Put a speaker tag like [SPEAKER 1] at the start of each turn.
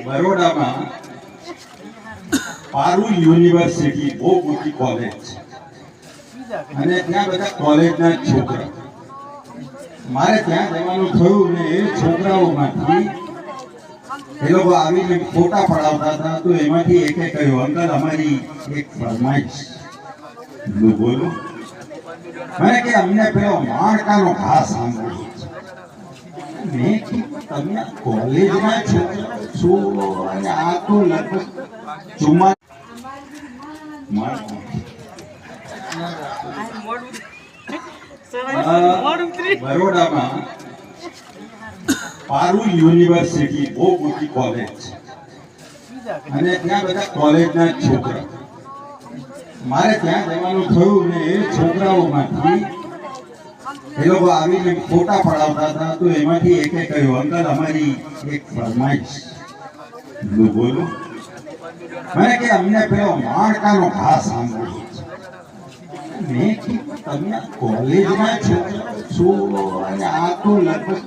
[SPEAKER 1] બરોડામાં Parul university બહુ મોટી college અને ત્યાં બધા કોલેજના છોકરા મારે ત્યાં જવાનું થયું ને એ છોકરાઓમાંથી એ લોકો આવીને ફોટા પડાવતા હતા તો એમાંથી એકે કહ્યું અંકલ અમારી એક ફરમાઈશ બોલો મને કે અમને પેલો માણકાનો ઘા સાંભળ્યો મેં કીધું તમે કોલેજમાં છો અને આ તો લગભગ બરોડામાં પારુલ યુનિવર્સિટી બહુ મોટી કોલેજ અને ત્યાં બધા કોલેજના છોકરા મારે ત્યાં જવાનું થયું ને એ છોકરાઓમાંથી એ લોકો આવીને ફોટા પડાવતા હતા તો એમાંથી એકે કહ્યું અંકલ અમારી એક ફરમાઈશ બોલો મને કે અમને પેલો માણકાનો ઘા સાંભળ્યો મેં કીધું તમે કોલેજમાં છો અને આ તો લગભગ